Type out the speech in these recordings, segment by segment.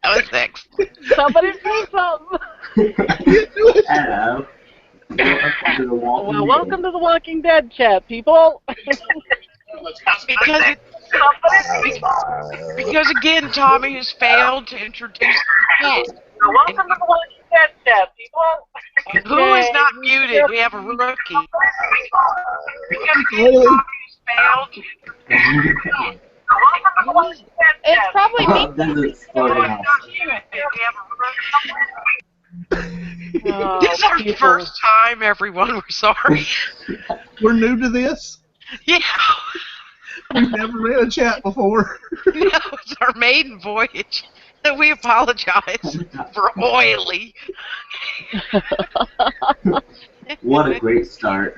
That was next. Somebody say something. Hello. Welcome to the Walking Well, Dead. welcome to the Walking Dead chat, people. Because again, Tommy has failed to introduce the cat. Welcome to the Walking Dead chat, people. And who is not muted? We have a rookie. Really? It's probably me. Doesn't slow down. Oh, This is our people. first time, everyone. We're sorry. We're new to this. Yeah. We've never ran a chat before. No, it's our maiden voyage. So we apologize for oily. What a great start.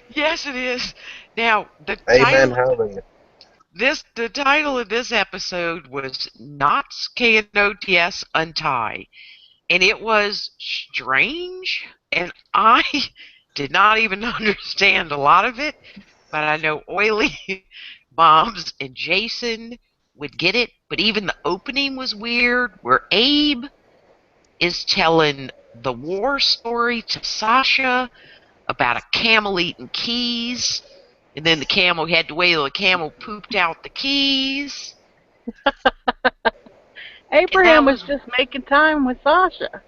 Yes, it is. Now, the Amen, title, hallelujah. the title of this episode was Knots, K-N-O-T-S, Untie. And it was strange, and I did not even understand a lot of it, but I know Oily, Moms, and Jason would get it. But even the opening was weird, where Abe is telling the war story to Sasha about a camel eating keys, and then the camel had to wait till the camel pooped out the keys. Abraham was just making time with Sasha.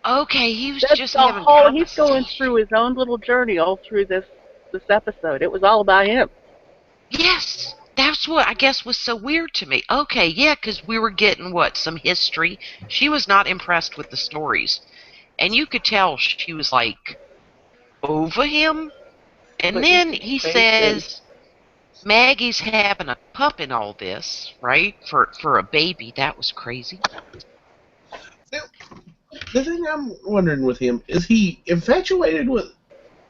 Okay, he was That's just the having whole. He's going conversation. through his own little journey all through this episode. It was all about him. Yes, that's what I guess was so weird to me. Okay, yeah, because we were getting some history. She was not impressed with the stories, and you could tell she was like over him. And But then he says Maggie's having a pup in all this, right? For a baby, that was crazy. The thing I'm wondering with him, is he infatuated with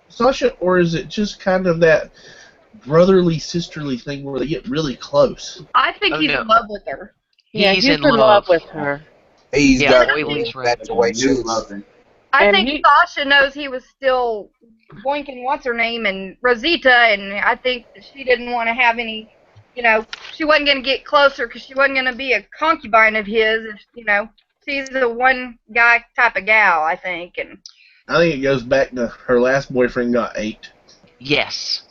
Sasha, or is it just kind of that brotherly, sisterly thing where they get really close? I think he's no. in love with her. Yeah, He's he's in love with her. He's Yeah, got Oily's right. infatuations. I And think Sasha knows he was still boinking what's-her-name and Rosita, and I think that she didn't want to have any, she wasn't going to get closer because she wasn't going to be a concubine of his, she's a one-guy type of gal, I think. And I think it goes back to her last boyfriend got 8. Yes.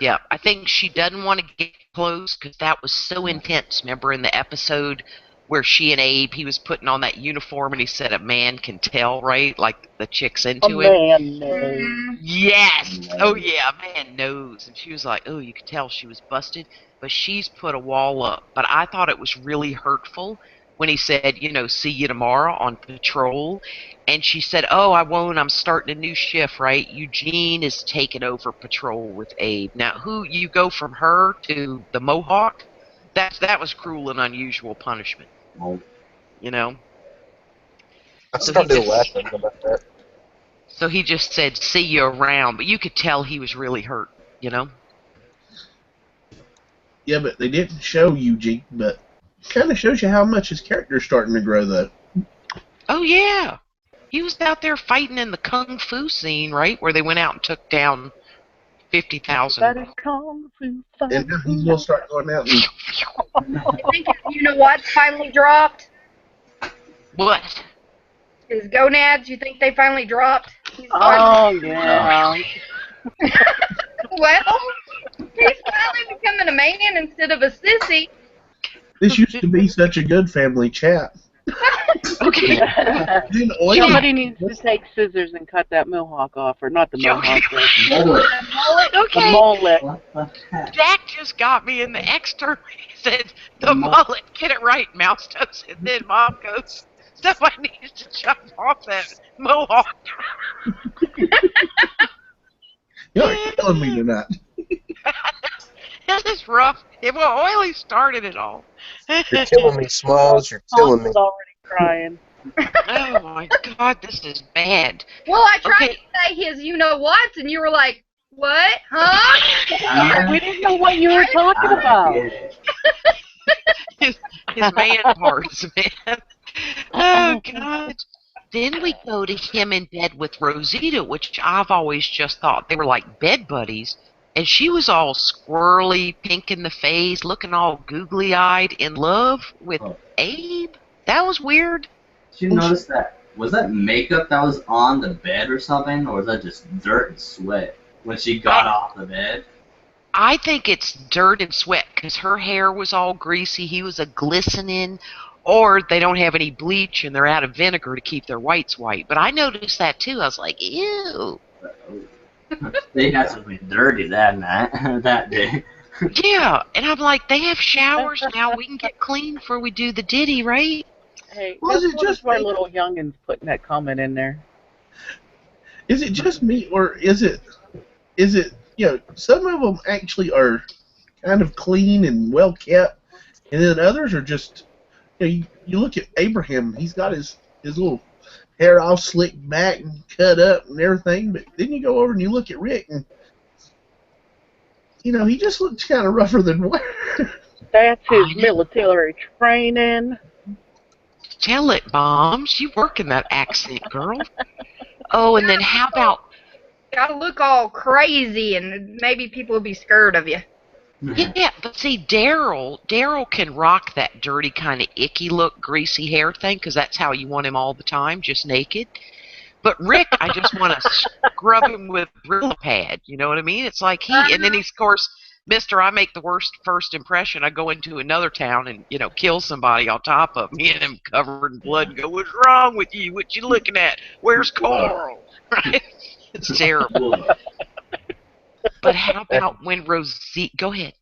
Yeah, I think she doesn't want to get close because that was so intense. Remember in the episode where she and Abe, he was putting on that uniform and he said a man can tell, right? Like the chick's into him. Man knows. Yes. Oh, yeah, a man knows. And she was like, oh, you could tell she was busted. But she's put a wall up. But I thought it was really hurtful when he said, see you tomorrow on patrol. And she said, oh, I won't. I'm starting a new shift, right? Eugene is taking over patrol with Abe. Now, who you go from her to the Mohawk? That was cruel and unusual punishment. Oh. You I So started he just- laughing about that. So he just said, see you around. But you could tell he was really hurt, Yeah, but they didn't show Eugene, but kind of shows you how much his character's starting to grow, though. Oh, yeah. He was out there fighting in the Kung Fu scene, right? Where they went out and took down 50,000. That is Kung Fu fight. And now he's going to start going out and... I think what's finally dropped? What? His gonads, you think they finally dropped? Oh, yeah. Well, he's finally becoming a man instead of a sissy. This used to be such a good family chat. Okay. Then Oily, Somebody needs to take scissors and cut that mohawk off, or not the mohawk, but Mullet. the Okay. mullet. What's that? Jack just got me in the extra. He said, the mullet. Get it right, Mouse Toast. And then Mom goes, somebody needs to chop off that mohawk. you're killing me tonight. This is rough. Yeah, well, Oily started it all. You're killing me, Smalls. You're killing me. Mom's already crying. Oh, my God. This is bad. Well, I tried Okay. to say his what, and you were like, what? Huh? We didn't know what you were talking about. His man parts, man. Oh, God. Then we go to him in bed with Rosita, which I've always just thought they were like bed buddies. and she was all squirrely, pink in the face, looking all googly-eyed, in love with Oh. Abe. That was weird. Did you notice that? Was that makeup that was on the bed or something, or was that just dirt and sweat when she got off the bed? I think it's dirt and sweat because her hair was all greasy. He was a glistening, or they don't have any bleach and they're out of vinegar to keep their whites white. But I noticed that too. I was like, ew. They had to be dirty that night, that day. Yeah, and I'm like, they have showers now. We can get clean before we do the ditty, right? Hey, Was that's it one just of our me? little youngins putting that comment in there. Is it just me, or is it, some of them actually are kind of clean and well kept, and then others are just, you look at Abraham, he's got his little hair all slicked back and cut up and everything, but then you go over and you look at Rick, and, he just looks kind of rougher than wear. That's his I know. military training. Tell it, Moms. You work in that accent, girl. Oh, and then how about, Gotta look all crazy, and maybe people will be scared of you. yeah, but see, Daryl can rock that dirty kind of icky look, greasy hair thing, because that's how you want him all the time, just naked. But Rick, I just want to scrub him with Gorilla Pad. You know what I mean? It's like and then he's, of course, Mr. I make the worst first impression. I go into another town and, kill somebody on top of me and him covered in blood and go, what's wrong with you? What you looking at? Where's Carl? Right? It's terrible. But how about when Rosie, go ahead.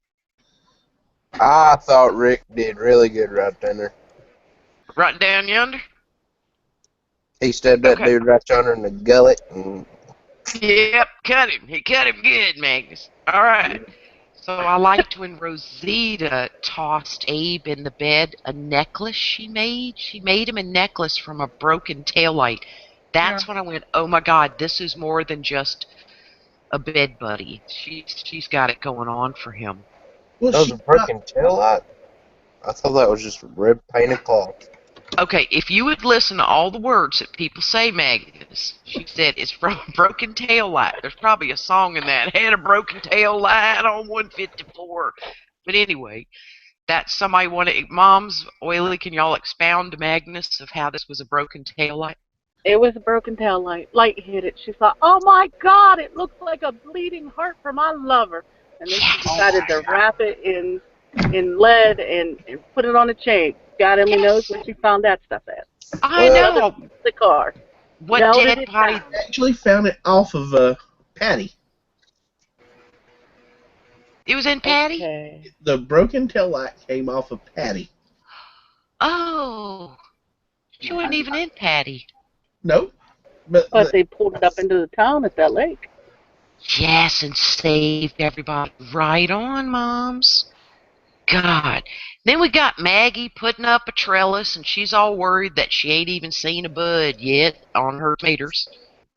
I thought Rick did really good right there. Right down yonder? He stabbed that Okay. dude right yonder in the gullet. And Yep, cut him. He cut him good, Magnus. All right. So I liked when Rosita tossed Abe in the bed a necklace she made. She made him a necklace from a broken taillight. That's when I went, oh my God, this is more than just a bed buddy. She's got it going on for him. Well, that was a broken tail light? I thought that was just red painted cloth. Okay, if you would listen to all the words that people say, Magnus, she said it's from a broken tail light. There's probably a song in that. Had a broken tail light on 154. But anyway, that's somebody wanted. Moms, Oily, can y'all expound to Magnus of how this was a broken tail light? It was a broken tail light. Light hit it. She thought, oh my God, it looks like a bleeding heart for my lover. And then she decided to wrap it in lead and put it on a chain. God only knows where she found that stuff at. I know. The car. What Melted dead it body? down. actually found it off of Patty. It was in Patty? Okay. The broken tail light came off of Patty. Oh. She wasn't even in Patty. Nope. But But they pulled it up into the town at that lake. Yes, and saved everybody. Right on, Moms. God. Then we got Maggie putting up a trellis, and she's all worried that she ain't even seen a bud yet on her tomatoes.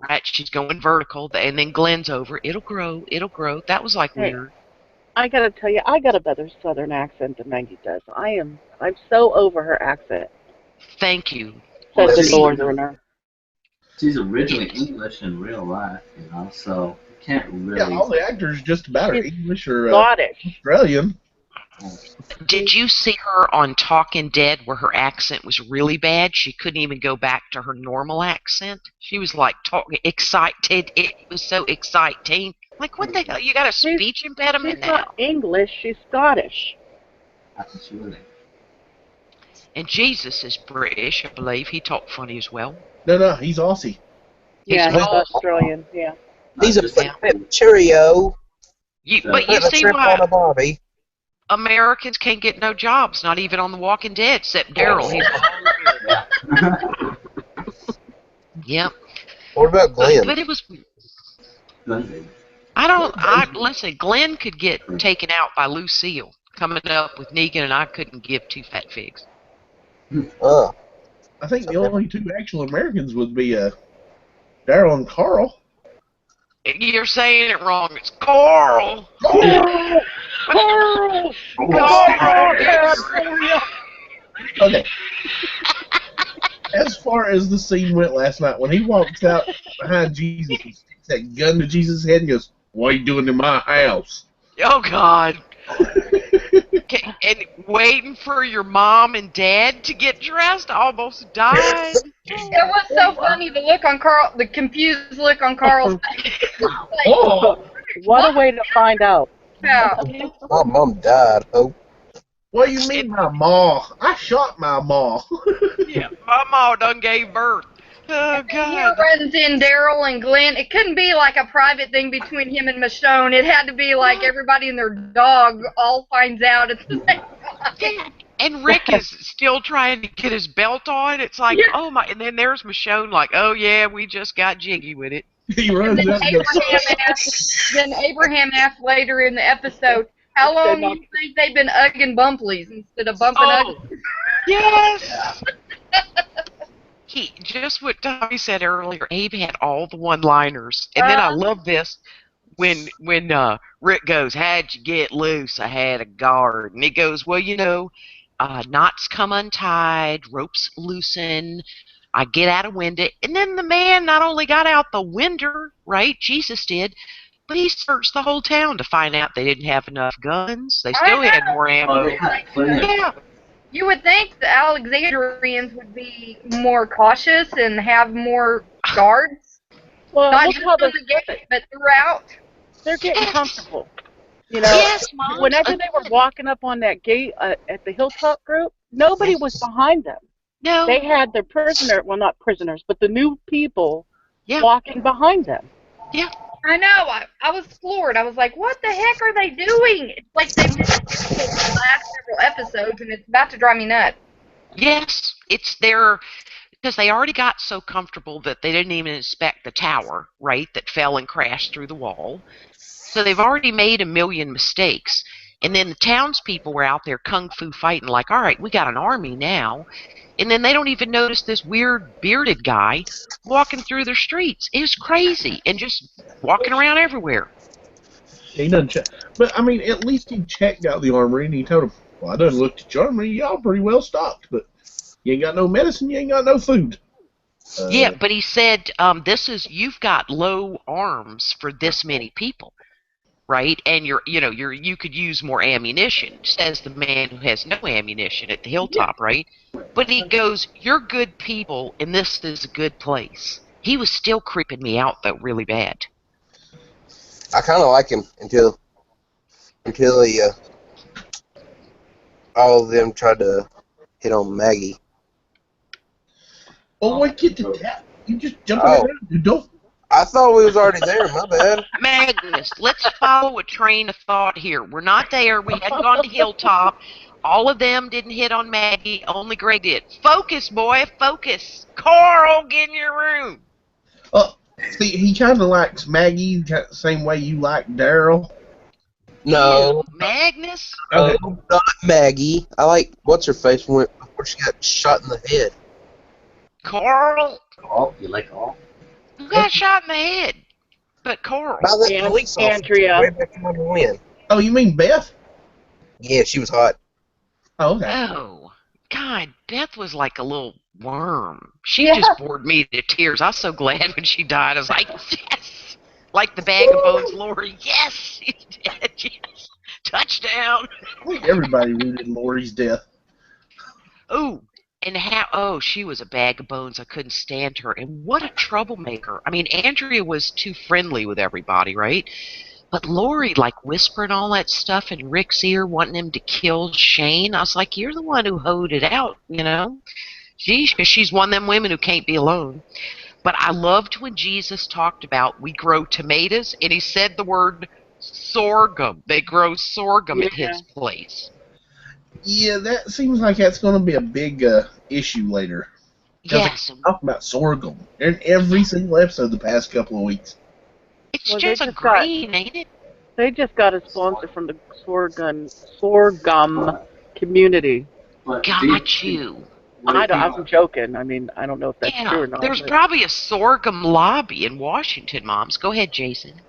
Right? She's going vertical, and then Glenn's over. It'll grow. It'll grow. That was like Hey. weird. I gotta tell you, I got a better Southern accent than Maggie does. I'm so over her accent. Thank you. Such a see- northerner. She's originally English in real life, so you can't yeah, really. all the actors just about are English or Scottish. Australian. Did you see her on Talking Dead where her accent was really bad? She couldn't even go back to her normal accent. She was like talking excited. It was so exciting. Like, what the hell? You got a speech impediment She's now? not English, she's Scottish. Absolutely. And Jesus is British, I believe. He talked funny as well. No, he's Aussie. Yeah, he's Aussie. Australian, yeah. He's a Not just- flip Cheerio. But you Put a see shrimp why on a bobby. Americans can't get no jobs, not even on The Walking Dead, except Daryl. He's yep. What about Glenn? But it was. Glenn. Listen, Glenn could get taken out by Lucille coming up with Negan, and I couldn't give two fat figs. Oh, I think the only two actual Americans would be Daryl and Carl. You're saying it wrong. It's Carl. Carl! Okay. As far as the scene went last night, when he walks out behind Jesus and sticks that gun to Jesus' head and goes, What are you doing in my house? Oh God. And waiting for your mom and dad to get dressed, I almost died. It was so funny, the confused look on Carl's face. Like, Oh, What a way to find out. yeah. My mom died, Hope. what do you mean my ma? I shot my ma. Yeah, my mom done gave birth. Oh And then here God. runs in Daryl and Glenn. It couldn't be like a private thing between him and Michonne. It had to be like everybody and their dog all finds out at the same time. Yeah. And Rick is still trying to get his belt on. It's like, Yeah. oh my! And then there's Michonne, like, oh yeah, we just got jiggy with it. He And runs then out and Abraham asked later in the episode, how long do you think they've been ugging Bumplies instead of bumping Oh, Ugglies? yes. He just what Tommy said earlier. Abe had all the one-liners, and then I love this when Rick goes, "How'd you get loose? I had a guard," and he goes, "Well, knots come untied, ropes loosen. I get out a window, and then the man not only got out the window, right? Jesus did, but he searched the whole town to find out they didn't have enough guns. They still had more Oh, ammo. they had plenty. Yeah, You would think the Alexandrians would be more cautious and have more guards. Well, Not look just how on they're, the gate, but throughout. they're getting comfortable. yes, Mom. Whenever they were walking up on that gate at the Hilltop group, nobody was behind them. No. They had their well, not prisoners, but the new people Yeah. walking behind them. Yeah. I know. I was floored. I was like, what the heck are they doing? It's like they've been the last several episodes, and it's about to drive me nuts. Yes, it's their because they already got so comfortable that they didn't even inspect the tower, right, that fell and crashed through the wall. So they've already made a million mistakes. And then the townspeople were out there kung fu fighting, like, all right, we got an army now. And then they don't even notice this weird bearded guy walking through their streets. It was crazy and just walking around everywhere. he doesn't check. But I mean, at least he checked out the armory and he told him, "Well, I done looked at your armory. Y'all pretty well stocked, but you ain't got no medicine. You ain't got no food." Yeah, but he said, you've got low arms for this many people. Right, and you could use more ammunition, says the man who has no ammunition at the Hilltop, right? But he goes, you're good people, and this is a good place. He was still creeping me out, though, really bad. I kind of like him until he, all of them tried to hit on Maggie. Oh, wait, get to that. You just jumping around. You don't. I thought we was already there. My bad. Magnus, let's follow a train of thought here. We're not there. We hadn't gone to Hilltop. All of them didn't hit on Maggie. Only Greg did. Focus, boy, focus. Carl, get in your room. See, he kind of likes Maggie the same way you like Daryl. No, Magnus? Okay. not Maggie. I like what's her face before she got shot in the head. Carl? All? You like all? Who got shot in the head? But Carl. By that police officer Andrea. way back in the wind. Oh, you mean Beth? Yeah, she was hot. Oh, okay. Oh, God, Beth was like a little worm. She just bored me to tears. I was so glad when she died. I was like, yes! Like the bag of bones, Lori. Yes, she's dead. Yes. Touchdown. I think everybody rooted Lori's death. Oh, and she was a bag of bones. I couldn't stand her. And what a troublemaker. I mean, Andrea was too friendly with everybody, right? But Lori, like, whispering all that stuff in Rick's ear, wanting him to kill Shane. I was like, you're the one who hoed it out, you know? Because she's one of them women who can't be alone. But I loved when Jesus talked about we grow tomatoes, and he said the word sorghum. They grow sorghum at his place. Yeah, that seems like that's going to be a big issue later. Yes. Talk about sorghum in every single episode the past couple of weeks. It's just a green, ain't it? They just got a sponsor from the sorghum community. But Got you. I'm joking. I mean, I don't know if that's true or not. There's probably a sorghum lobby in Washington, Moms. Go ahead, Jason.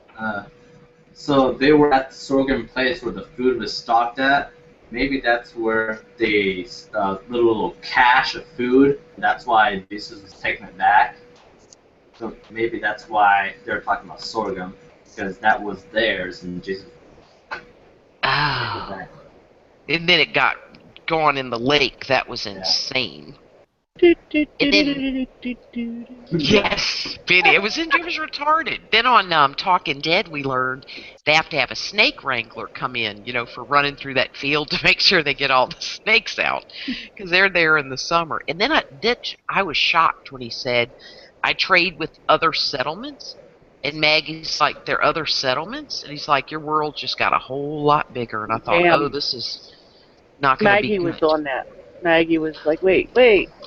So they were at the sorghum place where the food was stocked at. Maybe that's where they little cache of food. That's why Jesus was taking it back. So maybe that's why they're talking about sorghum. because that was theirs, and Jesus. Oh. And then it got gone in the lake. That was insane. And then, yes, Benny, it was retarded. Then on Talking Dead, we learned they have to have a snake wrangler come in, for running through that field to make sure they get all the snakes out, because they're there in the summer. And then I was shocked when he said, I trade with other settlements. And Maggie's like, there are other settlements? And he's like, your world just got a whole lot bigger. And I thought, Damn. oh, this is not going to be Maggie good. was on that. Maggie was like, wait,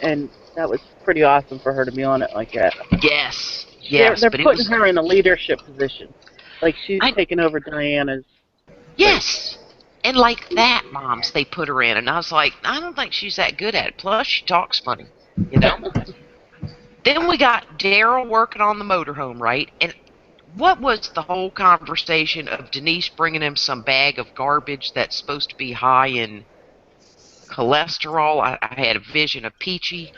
and that was pretty awesome for her to be on it like that. Yes, They're but putting her in a leadership position, like she's taking over Diana's. Yes, and like that, moms, they put her in, and I was like, I don't think she's that good at it. Plus, she talks funny, Then we got Daryl working on the motorhome, right? And what was the whole conversation of Denise bringing him some bag of garbage that's supposed to be high in cholesterol? I had a vision of Peachy,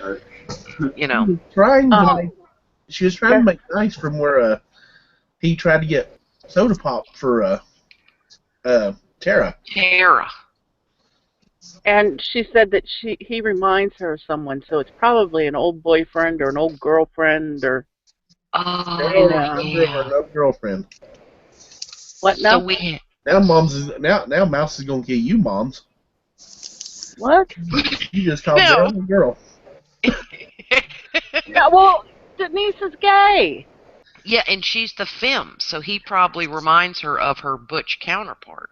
She was trying to make nice from where he tried to get soda pop for Tara. And she said that he reminds her of someone, so it's probably an old boyfriend or an old girlfriend or. No girlfriend. What now? Now Mouse is gonna kill you, Moms. What? You just called Daryl a girl. Yeah, well, Denise is gay. Yeah, and she's the femme, so he probably reminds her of her butch counterpart.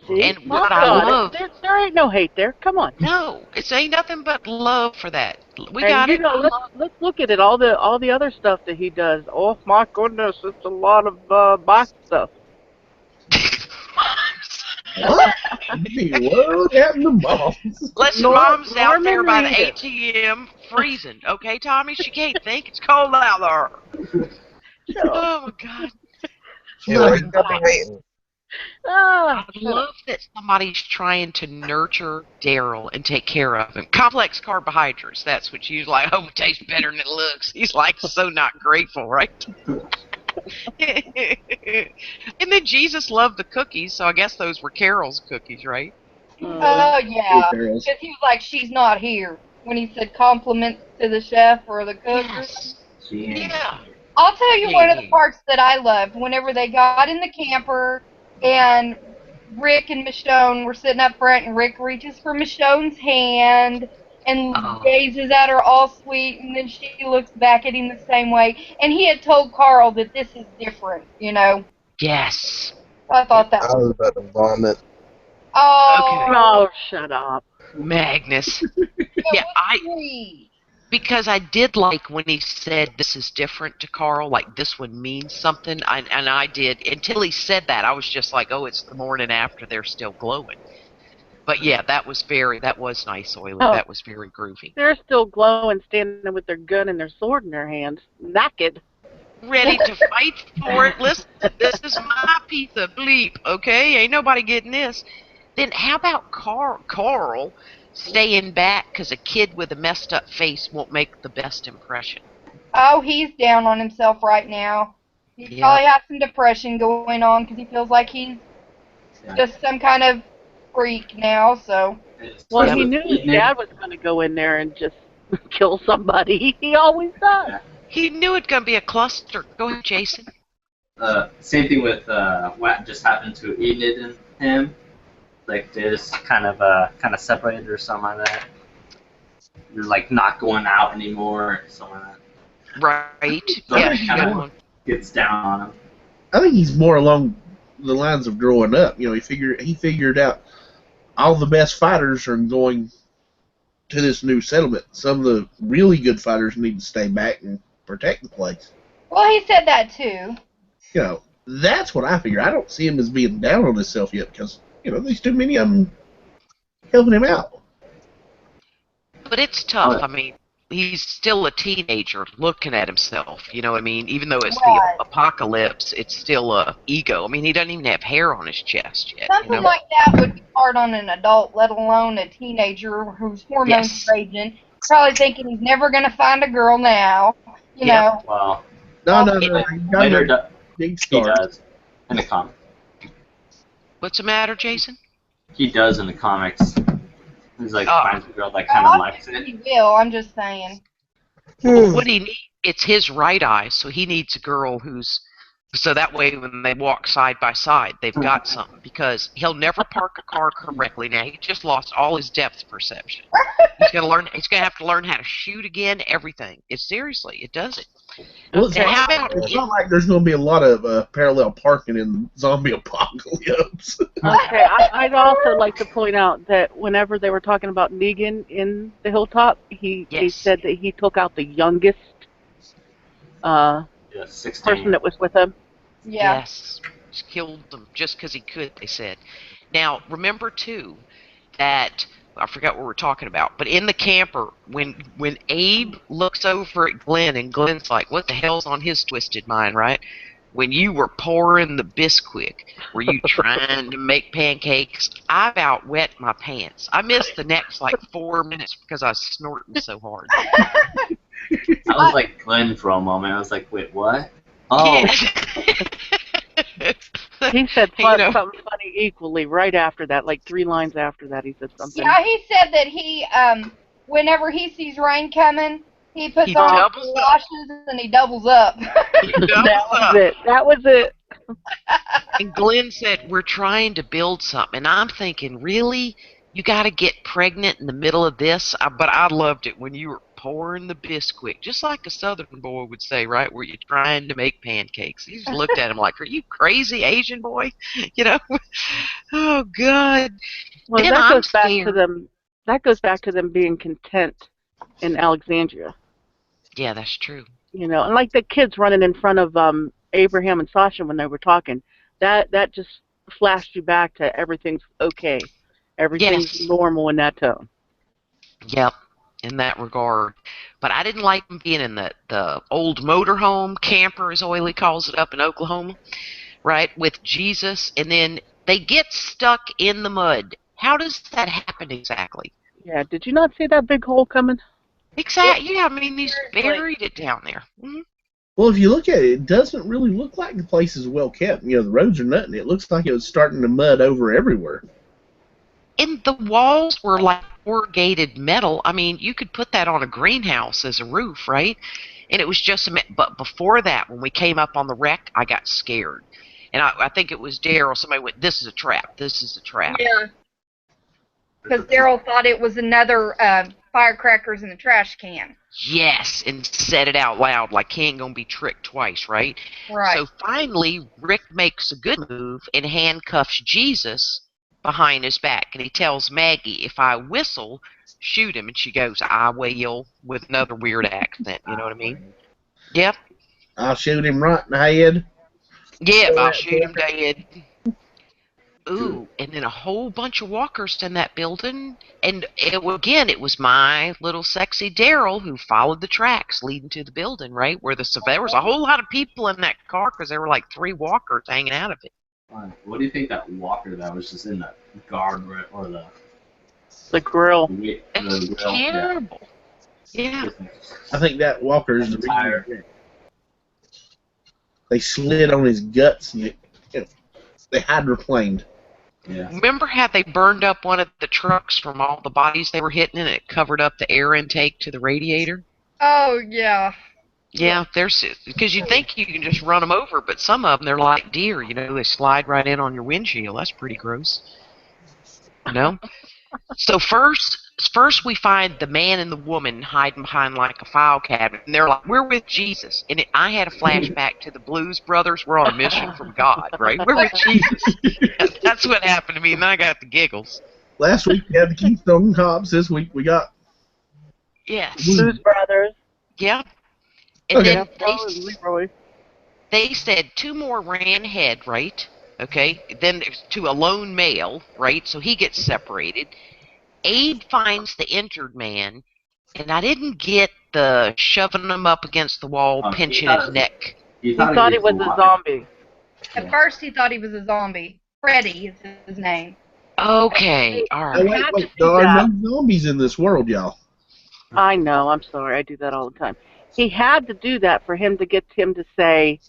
See? And what I love, there ain't no hate there. Come on. No, it's ain't nothing but love for that. We and got it. Let's look at it. All the other stuff that he does. Oh my goodness, it's a lot of back stuff. What? What happened to Moms? Listen, Mom's out there by the ATM freezing. Okay, Tommy, she can't think. It's cold out there. Oh my God. I love that somebody's trying to nurture Daryl and take care of him. Complex carbohydrates, that's what you like. Oh, it tastes better than it looks. He's like so not grateful, right? And then Jesus loved the cookies, so I guess those were Carol's cookies, right? Oh, yeah. Because he was like, she's not here. When he said compliments to the chef or the cook. Yes. Yeah. I'll tell you one of the parts that I loved. Whenever they got in the camper and Rick and Michonne were sitting up front, and Rick reaches for Michonne's hand and gazes at her all sweet, and then she looks back at him the same way. And he had told Carl that this is different, Yes. I thought that I was about to vomit. Oh. Okay. Oh, shut up. Magnus. Yeah, because I did like when he said this is different to Carl, like this one means something, and I did. Until he said that, I was just like, oh, it's the morning after they're still glowing. But yeah, that was nice, Oily. Oh. That was very groovy. They're still glowing, standing with their gun and their sword in their hands, naked. Ready to fight for it. Listen, this is my piece of bleep, okay? Ain't nobody getting this. Then how about Carl staying back because a kid with a messed up face won't make the best impression? Oh, he's down on himself right now. He probably has some depression going on because he feels like he's just some kind of freak now. So. Well, he knew his dad was going to go in there and just kill somebody. He always does. Yeah. He knew it was going to be a cluster. Go ahead, Jason. Same thing with what just happened to Enid and him. Like they just kind of separated or something like that. They're like not going out anymore, or something like that. Right. So Yeah. kind of gets down on him. I think he's more along the lines of growing up. He figured out all the best fighters are going to this new settlement. Some of the really good fighters need to stay back and protect the place. Well, he said that too. That's what I figure. I don't see him as being down on himself yet because there's too many of them helping him out. But it's tough. I mean, he's still a teenager looking at himself. You know what I mean? Even though it's the apocalypse, it's still a ego. I mean, he doesn't even have hair on his chest yet. Something like that would be hard on an adult, let alone a teenager whose hormones are raging. Probably thinking he's never going to find a girl now. You know. Well. No. big He scar. does in the comic. What's the matter, Jason? He does in the comics. He's like Oh. finds a girl that kind of likes it. He will. I'm just saying. What he needs, it's his right eye, so he needs a girl who's, so that way when they walk side by side, they've got something, because he'll never park a car correctly now. He just lost all his depth perception. He's gonna have to learn how to shoot again, everything. Seriously, it does it. Well, Okay, how about it's not like there's going to be a lot of parallel parking in the zombie apocalypse. Okay, I'd also like to point out that whenever they were talking about Negan in the Hilltop, they Yes. said that he took out the youngest Yeah, 16. person that was with him. Yeah. Yes, just killed them just because he could, they said. Now, remember, too, that, I forgot what we're talking about, but in the camper, when Abe looks over at Glenn, and Glenn's like, what the hell's on his twisted mind, right? When you were pouring the Bisquick, were you trying to make pancakes? I about wet my pants. I missed the next, 4 minutes because I was snorting so hard. I was like Glenn for a moment. I was like, wait, what? Oh, Yeah. He said You know. something funny equally right after that, like 3 lines after that. He said something. Yeah, he said that he, whenever he sees rain coming, he puts He on doubles up. washes and he doubles up. That was it. That was it. And Glenn said, we're trying to build something. And I'm thinking, really? You got to get pregnant in the middle of this? But I loved it when you were pouring the Bisquick, just like a Southern boy would say, right? Were you trying to make pancakes? He just looked at him like, are you crazy, Asian boy? You know? Oh, God. Well, Then that I'm goes back to scared. them. That goes back to them being content in Alexandria. Yeah, that's true. You know, and like the kids running in front of Abraham and Sasha when they were talking, that just flashed you back to everything's okay, everything's Yes. normal in that tone. Yep, in that regard. But I didn't like him being in the old motorhome camper, as Oily calls it, up in Oklahoma, right, with Jesus, and then they get stuck in the mud. How does that happen exactly? Yeah, did you not see that big hole coming? Exactly. Yeah, I mean, he's Seriously. buried it down there. Mm-hmm. Well, if you look at it, it doesn't really look like the place is well kept. You know, the roads are nothing. It looks like it was starting to mud over everywhere. And the walls were like corrugated metal. I mean, you could put that on a greenhouse as a roof, right? And it was just but before that, when we came up on the wreck, I got scared. And I think it was Daryl. Somebody went, this is a trap. This is a trap. Yeah. Because Daryl thought it was another firecrackers in the trash can. Yes, and said it out loud like he ain't going to be tricked twice, right? Right. So finally, Rick makes a good move and handcuffs Jesus behind his back. And he tells Maggie, if I whistle, shoot him. And she goes, I will, with another weird accent. You know what I mean? Yep. I'll shoot him right in the head. Yep, I'll shoot him dead. Ooh, and then a whole bunch of walkers in that building. And it was my little sexy Daryl who followed the tracks leading to the building, right? Where there was a whole lot of people in that car because there were like 3 walkers hanging out of it. what do you think that walker that was just in the guard or The grill. the It's grill? terrible. Yeah. I think that walker is the Tire. reason they slid on his guts and they hydroplaned. Yeah. Remember how they burned up one of the trucks from all the bodies they were hitting and it covered up the air intake to the radiator? Oh, yeah. Yeah, because you think you can just run them over, but some of them, they're like deer, you know, they slide right in on your windshield. That's pretty gross. You know? So first we find the man and the woman hiding behind like a file cabinet, and they're like, we're with Jesus. And I had a flashback to the Blues Brothers. We're on a mission from God, right? We're with Jesus. That's what happened to me, and then I got the giggles. Last week we had the Keystone Cops. This week we got Yes. Blues Brothers. Yep. And Okay. then Flo and Leroy. they said 2 more ran ahead, right? Okay. Then there's to a lone male, right? So he gets separated. Abe finds the injured man, and I didn't get the shoving him up against the wall, Oh, pinching he his thought- neck. He thought he was a zombie. At first, he thought he was a zombie. Freddy is his name. Okay, all Oh, right. wait, there are no zombies in this world, y'all. I know. I'm sorry. I do that all the time. He had to do that for him to get him to say,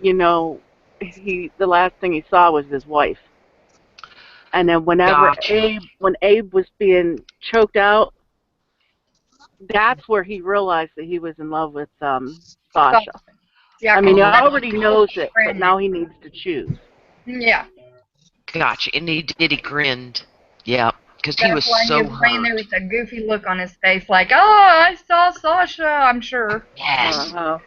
you know, the last thing he saw was his wife. And then Gotcha. when Abe was being choked out, that's where he realized that he was in love with Sasha. Yeah, I 'cause mean, he Oh, already knows it, but now he needs to choose. yeah, gotcha. And he grinned. Yeah, because he that's was why he so was laying there hurt. with a goofy look on his face, like, "Oh, I saw Sasha." I'm sure. Yes. Uh-huh.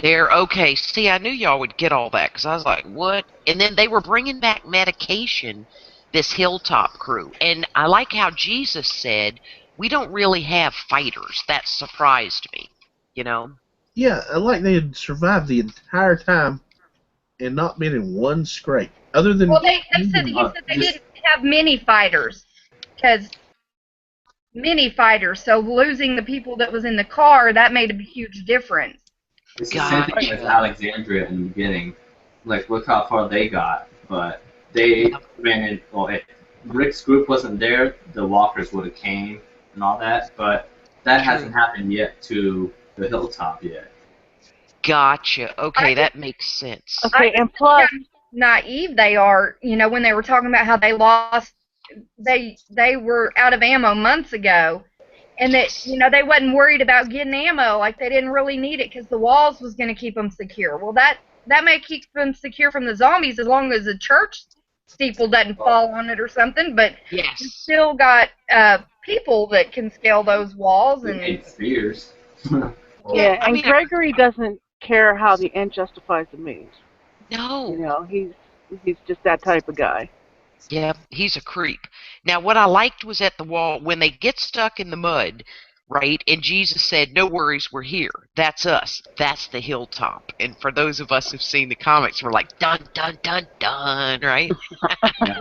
They're okay. See, I knew y'all would get all that because I was like, what? And then they were bringing back medication, this Hilltop crew. And I like how Jesus said, we don't really have fighters. That surprised me, you know? Yeah, and like they had survived the entire time and not been in one scrape, other Well, than they said he said they didn't have many fighters, because many fighters. So losing the people that was in the car, that made a huge difference. It's the same thing with Gotcha. Alexandria in the beginning. Like, look how far they got, but they Yep, ran in. Well, if Rick's group wasn't there, the walkers would have came and all that. But that true. hasn't happened yet to the hilltop yet. Gotcha. I Okay, just, that makes sense. I Okay, just and think plus, how naive they are. When they were talking about how they lost, they were out of ammo months ago, and that Yes. they wasn't worried about getting ammo, like they didn't really need it because the walls was going to keep them secure. Well, that may keep them secure from the zombies as long as the church steeple doesn't Well, fall on it or something. But you Yes. still got people that can scale those walls, they and made spears. Yeah, yeah, I and mean, Gregory doesn't care how the end justifies the means. no. He's just that type of guy. Yeah, he's a creep. Now, what I liked was at the wall when they get stuck in the mud, right? And Jesus said, "No worries, we're here. That's us. That's the hilltop." And for those of us who've seen the comics, we're like, "Dun dun dun dun," right? Yeah.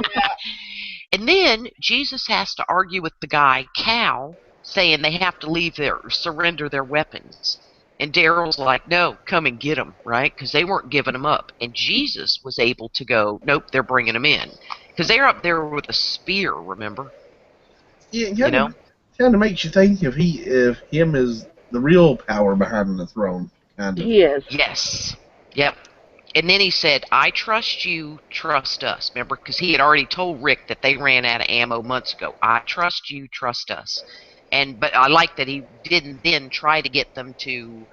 And then Jesus has to argue with the guy Cal, saying they have to surrender their weapons. And Daryl's like, "No, come and get them," right? Because they weren't giving them up. And Jesus was able to go, "Nope, they're bringing them in," because they're up there with a spear. Remember, yeah, it you know? kind of makes you think if him is the real power behind the throne, kind of. He is. Yes. Yep. And then he said, "I trust you, trust us." Remember, because he had already told Rick that they ran out of ammo months ago. "I trust you, trust us." But I like that he didn't then try to get them to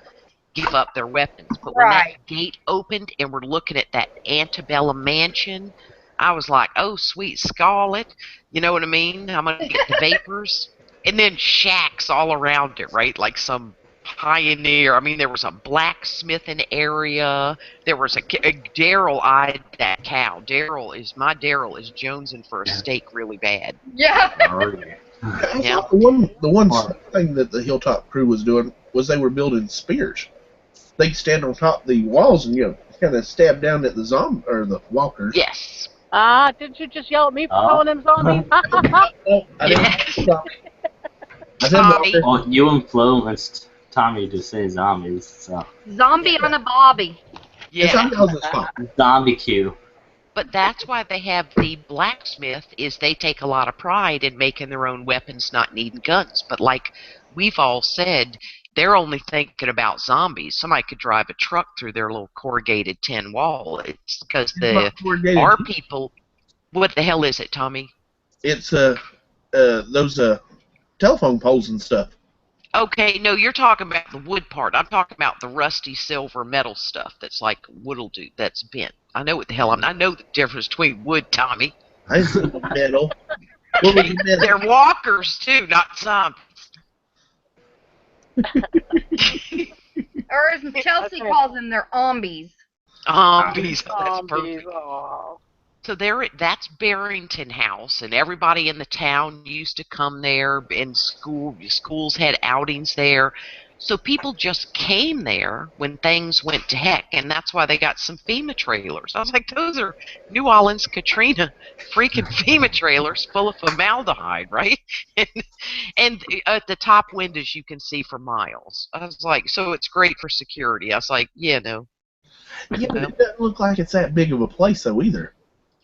give up their weapons. But when that right. gate opened and we're looking at that antebellum mansion, I was like, "Oh, sweet Scarlet," you know what I mean? I'm gonna get the vapors, and then shacks all around it, right? Like some pioneer. I mean, there was a blacksmithing area. There was a Daryl eyed that cow. Daryl is jonesing for a Yeah. steak really bad. Yeah. Oh, yeah. I Yeah. thought the one Or, thing that the Hilltop crew was doing was they were building spears. They could stand on top of the walls and kind of stab down at the zombie or the walkers. Yes. Didn't you just yell at me for oh. calling them zombies? Ha ha ha! Oh, I didn't. Yes. I said Tommy. walker. Well, you influenced Tommy to say zombies, so Zombie on a bobby. It's Yeah. something else's fault. zombie Q. But that's why they have the blacksmith is they take a lot of pride in making their own weapons, not needing guns. But like we've all said, they're only thinking about zombies. Somebody could drive a truck through their little corrugated tin wall. It's because It's not corrugated. our people. What the hell is it, Tommy? It's those telephone poles and stuff. Okay, no, you're talking about the wood part. I'm talking about the rusty silver metal stuff that's like wood'll do that's bent. I know what the hell I know the difference between wood, Tommy. I said metal. What was the metal? They're walkers too, not zombies. Or as Chelsea Okay. calls them, they're ombies. Zombies. That's Zombies. perfect. Oh. So that's Barrington House, and everybody in the town used to come there. And schools had outings there, so people just came there when things went to heck, and that's why they got some FEMA trailers. I was like, those are New Orleans Katrina freaking FEMA trailers full of formaldehyde, right? And at the top windows you can see for miles. I was like, so it's great for security. I was like, yeah, no. Yeah, but it doesn't look like it's that big of a place though either.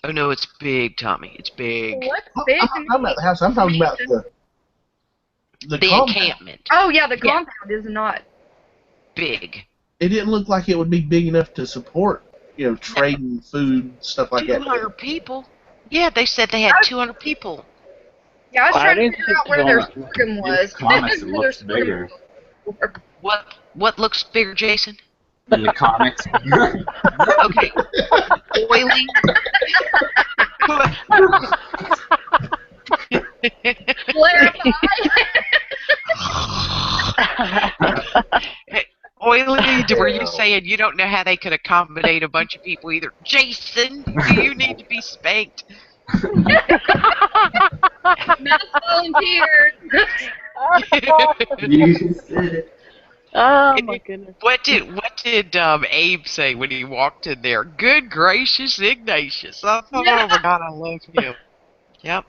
Oh no, it's big, Tommy. It's big. What's I'm big? not talking about the house. I'm talking about the The compound. encampment, Oh yeah, the Yeah. compound is not. big. It didn't look like it would be big enough to support, trading food, stuff like that. 200 people? Yeah, they said they had 200 people. Yeah, I was I trying to didn't figure think out where so. their sorghum In was. the comics, it Where looks their sorghum bigger. were. What looks bigger, Jason? In the comics. Okay. Oily. Clarify. Oily, were you saying you don't know how they could accommodate a bunch of people either? Jason, do you need to be spanked? Mass volunteers. You said it. Oh my goodness. What did Abe say when he walked in there? Good gracious Ignatius. I thought, oh my God, I love him. Yep.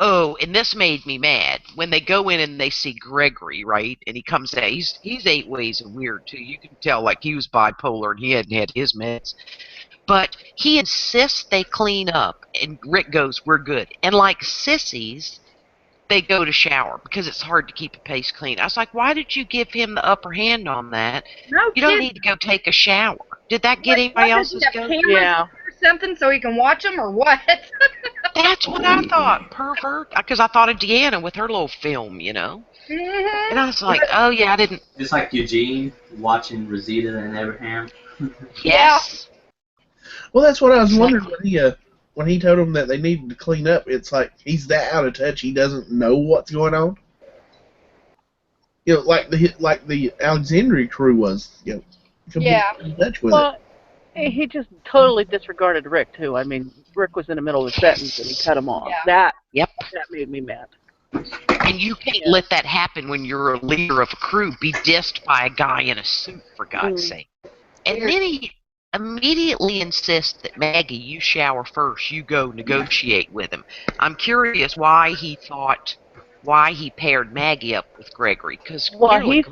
Oh, and this made me mad. When they go in and they see Gregory, right? And he comes out. He's 8 ways of weird, too. You can tell, like, he was bipolar and he hadn't had his meds. But he insists they clean up. And Rick goes, we're good. And like sissies, they go to shower because it's hard to keep a place clean. I was like, why did you give him the upper hand on that? No You don't kidding. need to go take a shower. Did that get What, anybody does he else's have goat? cameras Yeah. or something so he can watch them or what? That's what I thought, pervert. Because I thought of Deanna with her little film, Mhm. And I was like, oh, yeah, I didn't. Just like Eugene watching Rosita and Abraham. Yes. Well, that's what I was wondering when he told them that they needed to clean up. It's like he's that out of touch. He doesn't know what's going on. Like the Alexandria crew was. Completely Yeah. out of touch with it. Well, he just totally disregarded Rick too. I mean, Rick was in the middle of a sentence and he cut him off. Yeah. Yep. That made me mad. And you can't let that happen when you're a leader of a crew. Be dissed by a guy in a suit, for God's sake. And then he immediately insists that, Maggie, you shower first. You go negotiate with him. I'm curious why he paired Maggie up with Gregory. Because Well, clearly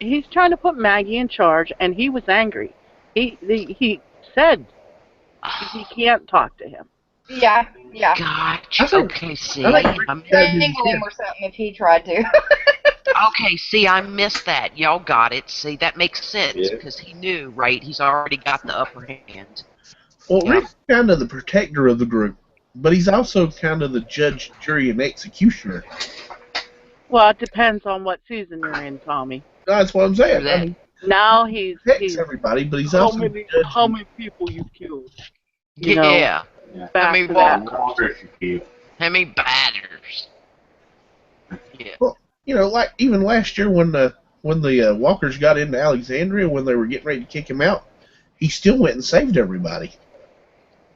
he's trying to put Maggie in charge, and he was angry. He said he can't talk to him. Yeah. Yeah. Gotcha. Okay, see. Strangle him or something if he tried to. Okay, see, I missed that. Y'all got it. See, that makes sense because he knew, right? He's already got the upper hand. Well, Rick's kind of the protector of the group, but he's also kind of the judge, jury, and executioner. Well, it depends on what season you're in, Tommy. That's what I'm saying. I mean, now he's everybody, but he's how also many people you've killed. Yeah. Back How many to that. How many batters? Yeah. Well, like even last year when the Walkers got into Alexandria when they were getting ready to kick him out, he still went and saved everybody.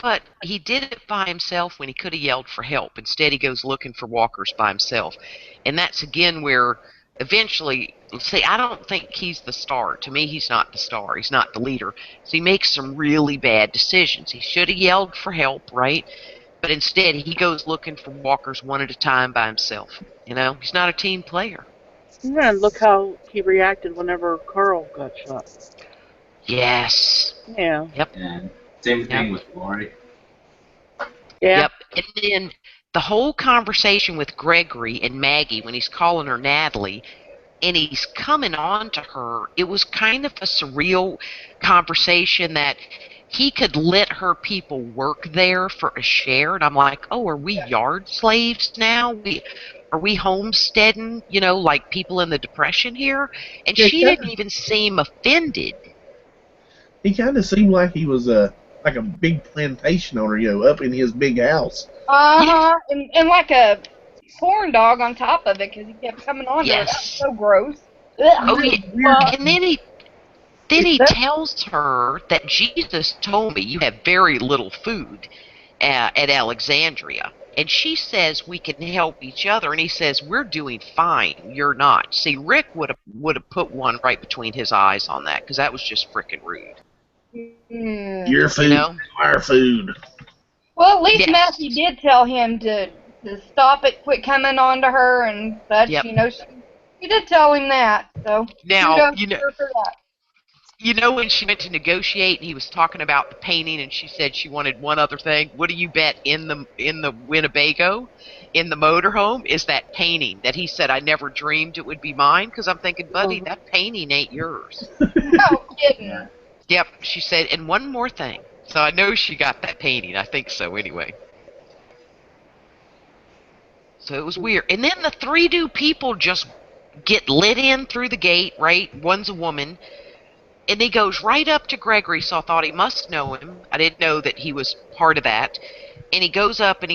But he did it by himself when he could have yelled for help. Instead, he goes looking for walkers by himself. And that's, again, where eventually, see, I don't think he's the star. To me, he's not the star. He's not the leader. So he makes some really bad decisions. He should have yelled for help, right? But instead, he goes looking for walkers one at a time by himself. He's not a team player. Yeah, and look how he reacted whenever Carl got shot. Yes. Yeah. Yep. And same thing with Lori. Yeah. Yep. And then the whole conversation with Gregory and Maggie when he's calling her Natalie and he's coming on to her, it was kind of a surreal conversation that he could let her people work there for a share. And I'm like, oh, are we yard slaves now? Are we homesteading, like people in the Depression here? And she didn't even seem offended. He kind of seemed like he was like a big plantation owner, up in his big house. And like a corn dog on top of it because he kept coming on to her. That was so gross. Oh, yeah. And then he tells her that Jesus told me you have very little food at Alexandria. And she says we can help each other. And he says, we're doing fine. You're not. See, Rick would have put one right between his eyes on that because that was just frickin' rude. Your food, our food. Well, at least Matthew did tell him to stop it, quit coming on to her and such. Yep. She did tell him that. So now, for that. When she went to negotiate and he was talking about the painting and she said she wanted one other thing, what do you bet in the Winnebago, in the motorhome, is that painting that he said, I never dreamed it would be mine? Because I'm thinking, buddy, that painting ain't yours. No kidding. Yep, she said, and one more thing. So I know she got that painting. I think so anyway. So it was weird. And then the three new people just get lit in through the gate, right? One's a woman. And he goes right up to Gregory, so I thought he must know him. I didn't know that he was part of that. And he goes up and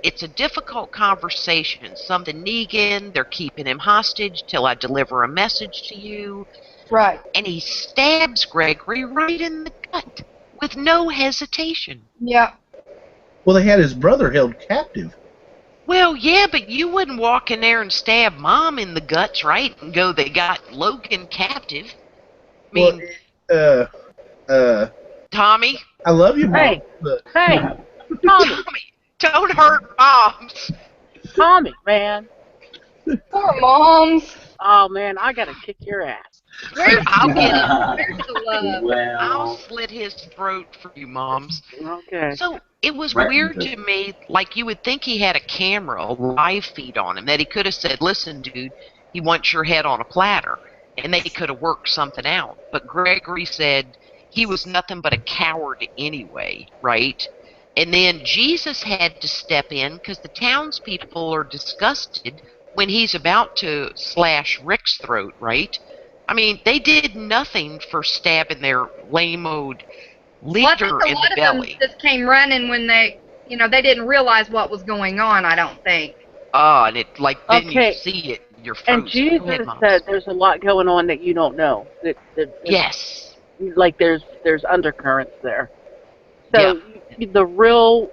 it's a difficult conversation. Something Negan, they're keeping him hostage till I deliver a message to you. Right. And he stabs Gregory right in the gut with no hesitation. Yeah. Well, they had his brother held captive. Well, yeah, but you wouldn't walk in there and stab Mom in the guts, right? And go, they got Logan captive. I mean, Tommy? I love you, Mom, Hey. but Hey, Tommy, Tommy, don't hurt moms. Tommy, man. Poor moms. Oh man, I gotta kick your ass. I'll get him. Where's the love? I'll Well, slit his throat for you, moms. Okay. So it was Right. weird to me, like you would think he had a camera, a live feed on him, that he could have said, listen, dude, he wants your head on a platter. And they could have worked something out. But Gregory said he was nothing but a coward anyway, right? And then Jesus had to step in because the townspeople are disgusted when he's about to slash Rick's throat, right? I mean, they did nothing for stabbing their lame-old Well, I think leader a in lot the of them belly. just came running when they didn't realize what was going on, I don't think. And it, like, then Okay. you see it, you're And frozen. Go ahead, Jesus Moms. said there's a lot going on that you don't know. That Yes. like there's undercurrents there. So the real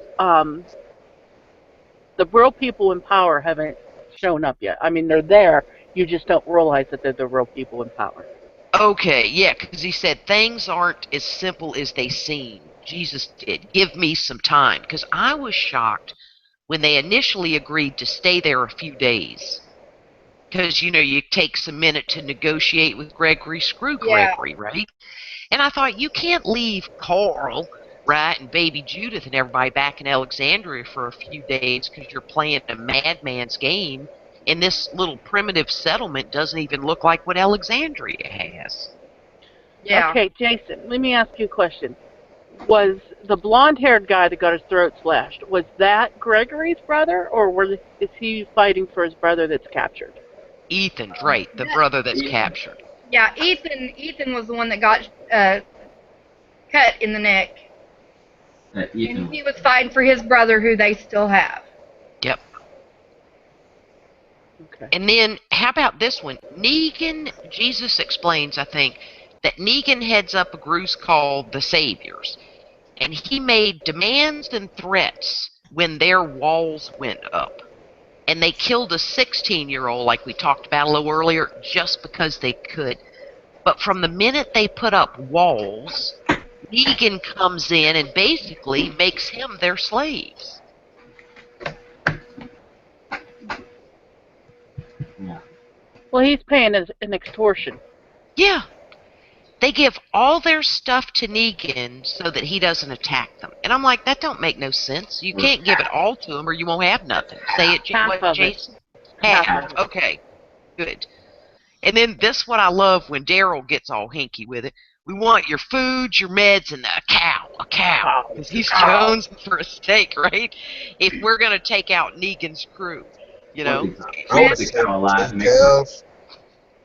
people in power haven't shown up yet. I mean, they're there. You just don't realize that they're the real people in power. Okay, yeah, because he said things aren't as simple as they seem. Jesus did. Give me some time. Because I was shocked when they initially agreed to stay there a few days. Because, you take some minute to negotiate with Gregory, screw Yeah. Gregory, right? And I thought, you can't leave Carl, right, and baby Judith and everybody back in Alexandria for a few days because you're playing a madman's game. And this little primitive settlement doesn't even look like what Alexandria has. Yeah. Okay, Jason, let me ask you a question. Was the blonde-haired guy that got his throat slashed, was that Gregory's brother, or is he fighting for his brother that's captured? Ethan's right, the brother that's captured. Yeah, Ethan was the one that got cut in the neck. And Ethan. he was fighting for his brother who they still have. Yep. Okay. And then, how about this one? Negan, Jesus explains, I think, that Negan heads up a group called the Saviors. And he made demands and threats when their walls went up. And they killed a 16-year-old, like we talked about a little earlier, just because they could. But from the minute they put up walls, Negan comes in and basically makes him their slaves. Yeah. Well, he's paying an extortion. Yeah. They give all their stuff to Negan so that he doesn't attack them. And I'm like, that don't make no sense. You can't give it all to him or you won't have nothing. Say it, Half of it. Jason? Half. Okay, good. And then this what I love when Daryl gets all hinky with it. We want your food, your meds, and a cow. Because he's jonesing for a steak, right? If we're going to take out Negan's crew, I want Keep them alive. some cows.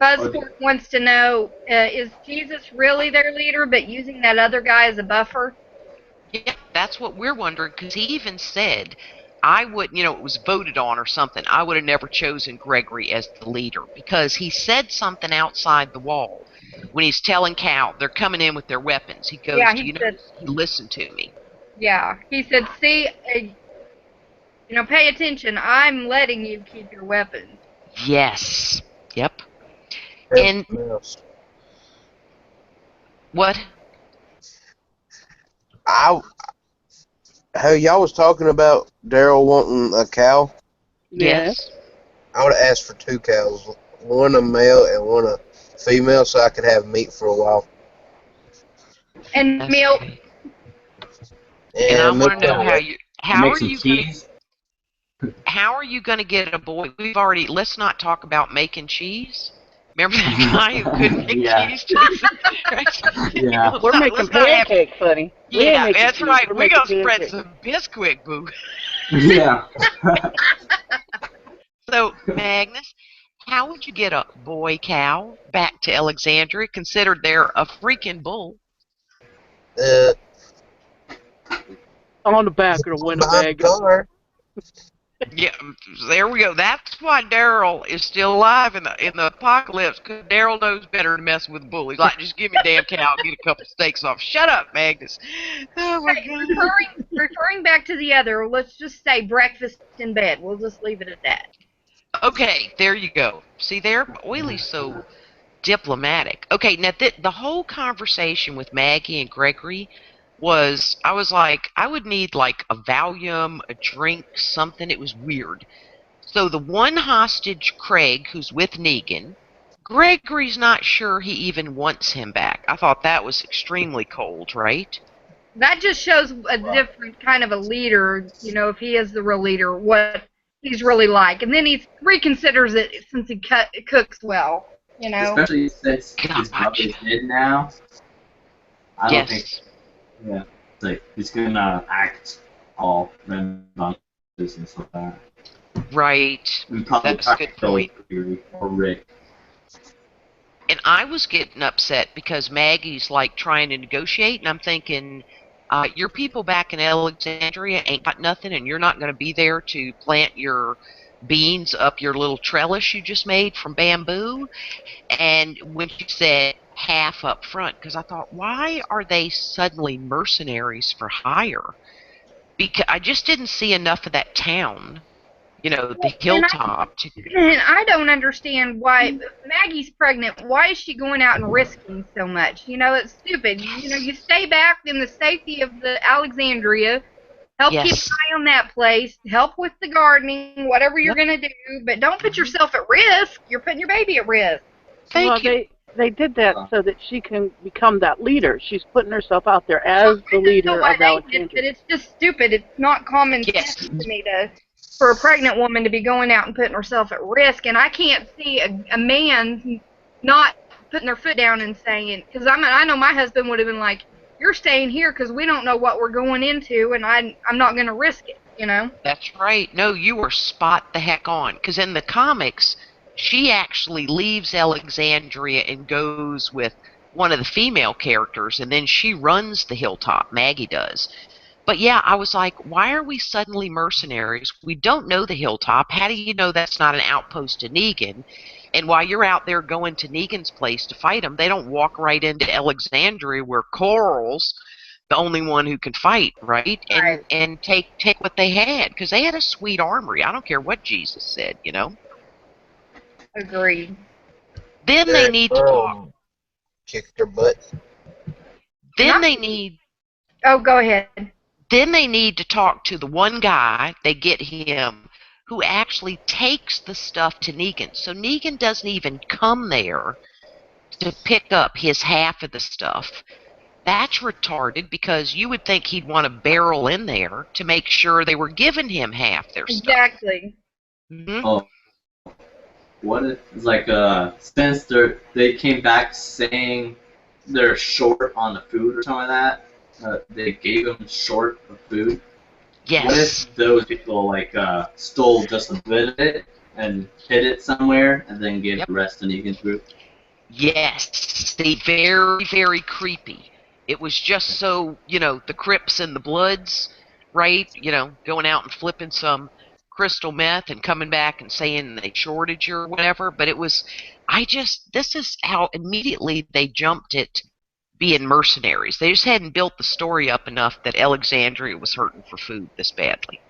Buzzport wants to know, is Jesus really their leader, but using that other guy as a buffer? Yeah, that's what we're wondering, because he even said, I would, it was voted on or something, I would have never chosen Gregory as the leader, because he said something outside the wall. When he's telling Cal, they're coming in with their weapons. He goes, Yeah, do you know, he listened to me. Yeah, he said, see, pay attention, I'm letting you keep your weapons. Yes. Yep. And What? Y'all was talking about Daryl wanting a cow. Yes. I would have asked for 2 cows, one a male and one a female, so I could have meat for a while. And That's milk. okay. And I want to know how are you going to get a boy? Let's not talk about making cheese. Remember that guy who couldn't make Yeah. cheese cheese? Yeah. We're making pancakes, honey. We ain't Yeah, making that's cheese. right. We're We're making going to spread pancakes. some Bisquick, boo. Yeah. So, Magnus, how would you get a boy cow back to Alexandria, considered they're a freaking bull? Uh, On the back of the behind the Winnebago. car. Yeah, there we go. That's why Daryl is still alive in the apocalypse, because Daryl knows better than mess with a bull. He's like, just give me a damn cow, get a couple steaks off. Shut up, Magnus. Oh my Hey, God. referring back to the other, let's just say breakfast in bed. We'll just leave it at that. Okay, there you go. See, there, Oiley's so diplomatic. Okay, now the whole conversation with Maggie and Gregory was, I was like, I would need like a Valium, a drink, something. It was weird. So the one hostage, Craig, who's with Negan, Gregory's not sure he even wants him back. I thought that was extremely cold, right? That just shows a different kind of a leader, you know, if he is the real leader, what he's really like. And then he reconsiders it since he cooks well, you know. Especially since his Gosh. brother's dead now. I don't think. Yes. Yeah. It's like he's gonna act all rambunctious and stuff like that. Right. And probably That's a good point. Gregory or Rick. And I was getting upset because Maggie's like trying to negotiate, and I'm thinking, your people back in Alexandria ain't got nothing, and you're not going to be there to plant your beans up your little trellis you just made from bamboo. And when she said half up front, because I thought, why are they suddenly mercenaries for hire? Because I just didn't see enough of that town, the hilltop. And I don't understand why Maggie's pregnant. Why is she going out and risking so much? You know, it's stupid. You know, you stay back in the safety of the Alexandria, help keep Yes. an eye on that place, help with the gardening, whatever you're going to do, but don't put yourself at risk. You're putting your baby at risk. Thank you. They did that so that she can become that leader. She's putting herself out there as the leader of Alexandria. But it's just stupid. It's not common Yes. sense to me for a pregnant woman to be going out and putting herself at risk. And I can't see a man not putting their foot down and saying, because I know my husband would have been like, you're staying here because we don't know what we're going into, and I'm not going to risk it, you know? That's right. No, you were spot the heck on. Because in the comics, she actually leaves Alexandria and goes with one of the female characters, and then she runs the hilltop. Maggie does. But yeah, I was like, why are we suddenly mercenaries? We don't know the hilltop. How do you know that's not an outpost of Negan? And while you're out there going to Negan's place to fight him, they don't walk right into Alexandria where Coral's the only one who can fight, right? Right. And take what they had, because they had a sweet armory. I don't care what Jesus said, Agreed. Then they need to talk. Kicked her butt. Then they need Oh, go ahead. Then they need to talk to the one guy, they get him, who actually takes the stuff to Negan. So Negan doesn't even come there to pick up his half of the stuff. That's retarded, because you would think he'd want to barrel in there to make sure they were giving him half their stuff. Exactly. Mm-hmm. Oh, what if it's like since they came back saying they're short on the food or something like that, they gave them short of food. Yes. What if those people like stole just a bit of it and hid it somewhere and then gave the rest to Negan's group? Yes. See, very, very creepy. It was just so, the Crips and the Bloods, right? Going out and flipping some crystal meth and coming back and saying they shorted you or whatever. But this is how immediately they jumped it being mercenaries. They just hadn't built the story up enough that Alexandria was hurting for food this badly.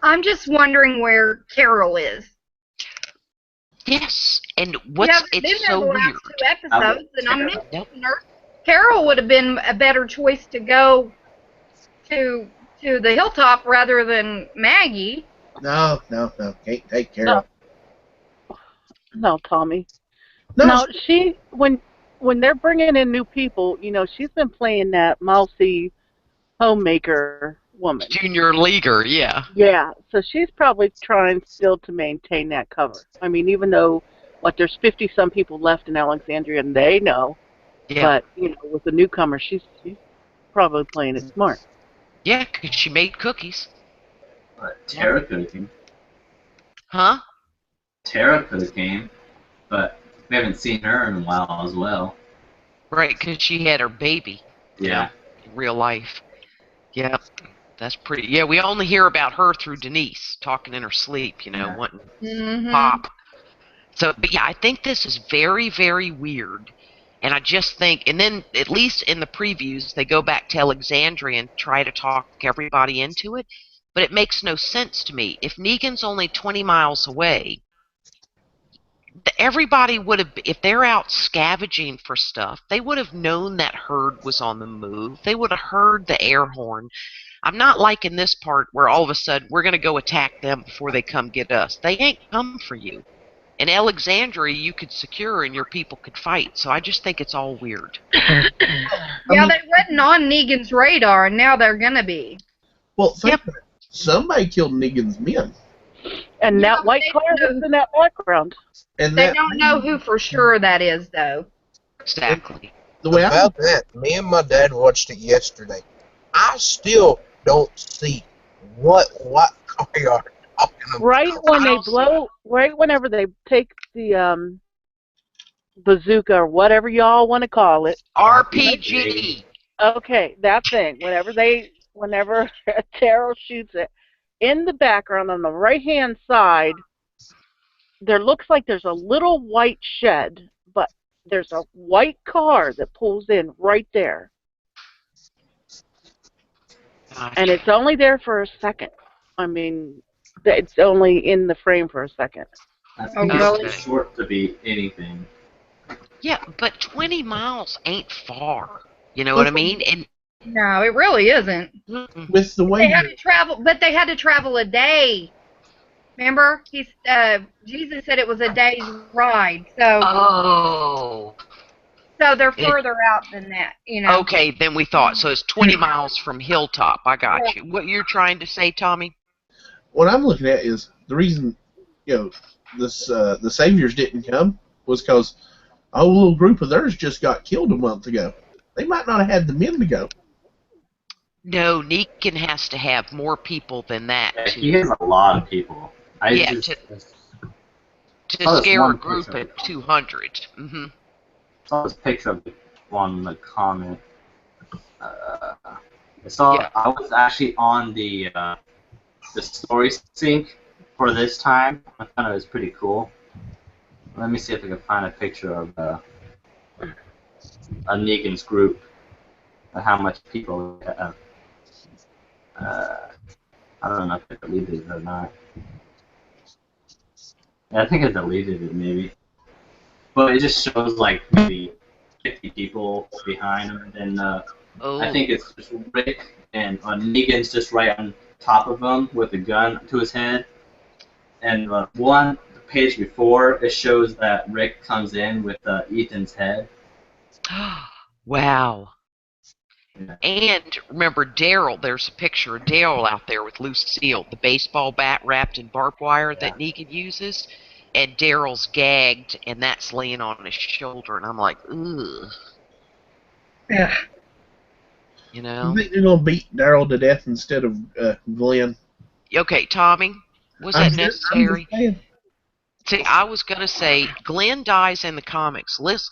I'm just wondering where Carol is. Yes, and It's so so weird. weird. 2 episodes, and I'm missing Yep. her. Carol would have been a better choice to go to the hilltop rather than Maggie. No. Can't take care of. No, Tommy. No, No, when they're bringing in new people, she's been playing that mousy homemaker woman. Junior leaguer, yeah. Yeah, so she's probably trying still to maintain that cover. I mean, even though Like there's 50-some people left in Alexandria, and they know. Yeah. But with the newcomer, she's probably playing it smart. Yeah, 'cause she made cookies. But Tara could have came. Huh? Tara could have came, but we haven't seen her in a while as well. Right, 'cause she had her baby. Yeah. In real life. Yeah, that's pretty. Yeah, we only hear about her through Denise talking in her sleep, Yeah. wanting Mm-hmm. pop. So, but yeah, I think this is very, very weird. And I just think, and then at least in the previews, they go back to Alexandria and try to talk everybody into it. But it makes no sense to me. If Negan's only 20 miles away, everybody would have, if they're out scavenging for stuff, they would have known that herd was on the move. They would have heard the air horn. I'm not liking this part where all of a sudden we're going to go attack them before they come get us. They ain't come for you. In Alexandria, you could secure and your people could fight. So I just think it's all weird. Yeah, they wasn't on Negan's radar, and now they're gonna be. Well, think about it. Somebody killed Negan's men. And Yeah, that white they car don't that's in that background. And They that, don't know who for sure that is, though. Exactly. the way About that, me and my dad watched it yesterday. I still don't see what car you are talking about. Right whenever they take the bazooka or whatever y'all want to call it. RPG. Okay, that thing. Whenever Terrell shoots it, in the background on the right-hand side, there looks like there's a little white shed, but there's a white car that pulls in right there. And it's only there for a second. I mean, it's only in the frame for a second. I think it's too short to be anything. Yeah, but 20 miles ain't far. You know what I mean? And No, it really isn't. with the way They had to travel a day. Remember, Jesus said it was a day's ride. So they're further out than that, Okay, than we thought. So it's 20 miles from Hilltop. I got you. What you're trying to say, Tommy? What I'm looking at is the reason, this the Saviors didn't come was because a whole little group of theirs just got killed a month ago. They might not have had the men to go. No, Negan has to have more people than that. Yeah, he has a lot of people. To scare a group of 200. Mm-hmm. I saw this picture of one in the comment. I was actually on the story sync for this time. I thought it was pretty cool. Let me see if I can find a picture of a Negan's group and how much people we have. I don't know if I deleted it or not. Yeah, I think I deleted it maybe. But it just shows like maybe 50 people behind him, and then I think it's just Rick and Negan's just right on top of him with a gun to his head. And the page before, it shows that Rick comes in with Ethan's head. Wow. Yeah. And remember Daryl, there's a picture of Daryl out there with Lucille, the baseball bat wrapped in barbed wire that Negan uses. And Daryl's gagged, and that's laying on his shoulder. And I'm like, ugh. Yeah. You know? You think they're going to beat Daryl to death instead of Glenn? Okay, Tommy, was that necessary? I'm just See, I was going to say, Glenn dies in the comics. Let's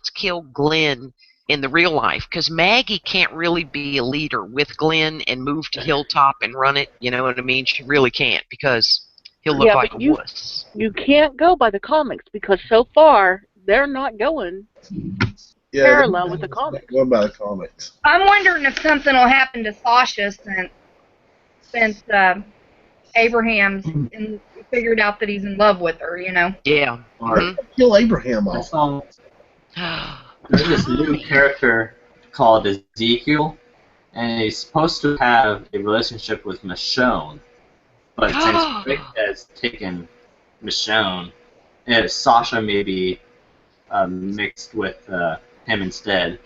kill Glenn in the real life, because Maggie can't really be a leader with Glenn and move to Hilltop and run it. You know what I mean? She really can't, because he'll look like a wuss. You can't go by the comics, because so far, they're not going parallel with the comics. Going by the comics. I'm wondering if something will happen to Sasha since Abraham's figured out that he's in love with her, Yeah. Kill Abraham off. There's this new character called Ezekiel, and he's supposed to have a relationship with Michonne. But since Rick has taken Michonne, Sasha may be mixed with him instead.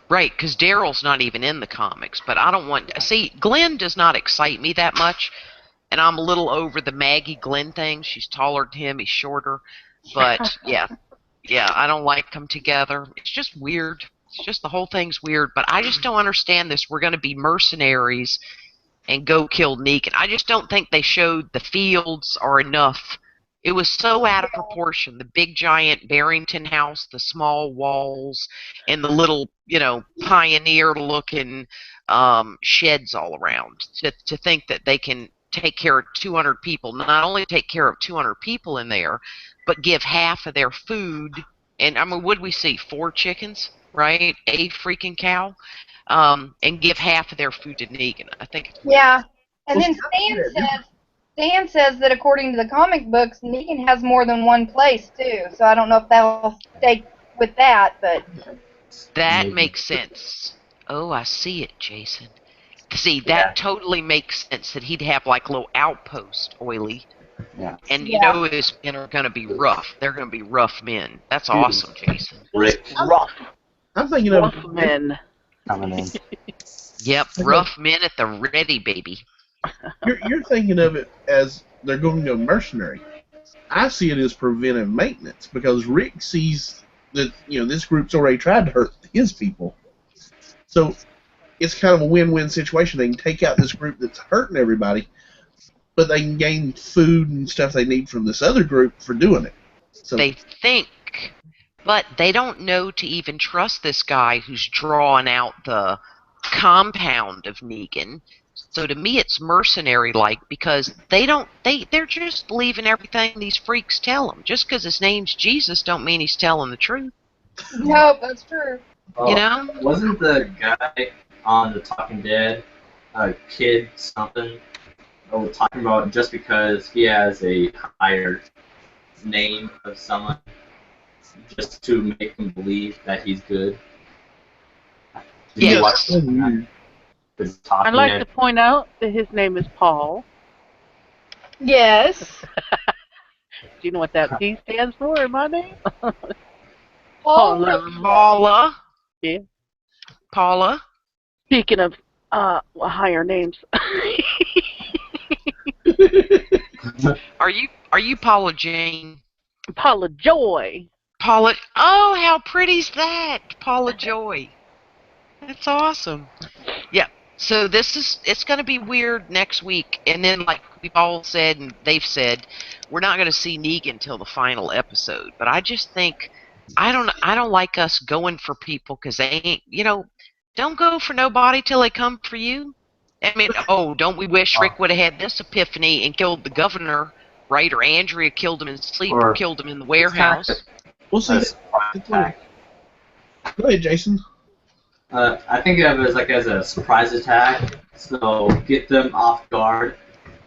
Right, because Daryl's not even in the comics, but I don't want... See, Glenn does not excite me that much, and I'm a little over the Maggie Glenn thing. She's taller than him, he's shorter. But yeah, I don't like them together. It's just weird. It's just the whole thing's weird. But I just don't understand this. We're going to be mercenaries and go kill Negan. I just don't think they showed the fields or enough. It was so out of proportion. The big giant Barrington house, the small walls, and the little, pioneer-looking sheds all around. To think that they can take care of 200 people, not only take care of 200 people in there, but give half of their food. And I mean, what did we see? 4 chickens, right? A freaking cow. And give half of their food to Negan. I think it's weird. Yeah. And then Stan says that according to the comic books, Negan has more than one place too. So I don't know if that'll stay with that, but that makes sense. Oh, I see it, Jason. See, that totally makes sense that he'd have like a little outpost, Oily. Yeah. And you know his men are going to be rough. They're going to be rough men. That's awesome, Jason. Rick. Rough. I'm thinking Rough of men. Coming in. Yep, rough men at the ready, baby. You're thinking of it as they're going to go mercenary. I see it as preventive maintenance because Rick sees that this group's already tried to hurt his people, so it's kind of a win-win situation. They can take out this group that's hurting everybody, but they can gain food and stuff they need from this other group for doing it. So they think, but they don't know to even trust this guy who's drawing out the compound of Negan. So to me, it's mercenary-like because they're just believing everything these freaks tell them. Just because his name's Jesus don't mean he's telling the truth. nope, that's true. Oh, wasn't the guy on The Talking Dead a kid something? Oh, talking about just because he has a higher name of someone, just to make him believe that he's good. Did you watch that? I'd like to point out that his name is Paul. Yes. Do you know what that P stands for in my name? Paula. Yeah. Paula. Speaking of higher names. Are you Paula Jane? Paula Joy. Paula. Oh, how pretty's that? Paula Joy. That's awesome. Yeah. So it's going to be weird next week, and then like we've all said and they've said, we're not going to see Negan till the final episode. But I just think I don't like us going for people because they ain't, don't go for nobody till they come for you. I mean, don't we wish Rick would have had this epiphany and killed the governor, right? Or Andrea killed him in sleep or killed him in the warehouse. We'll see. Go ahead, Jason. I think of it as a surprise attack, so get them off guard,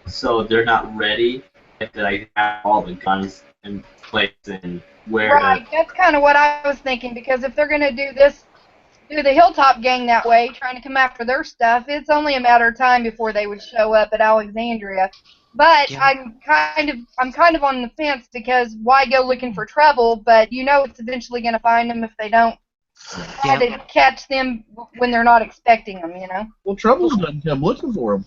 so they're not ready. If they have all the guns in place and where. Right, that's kind of what I was thinking, because if they're gonna do the Hilltop gang that way, trying to come after their stuff, it's only a matter of time before they would show up at Alexandria. But yeah. I'm kind of on the fence because why go looking for trouble? But it's eventually gonna find them if they don't. Try to catch them when they're not expecting them, Well, trouble's gonna come looking for them.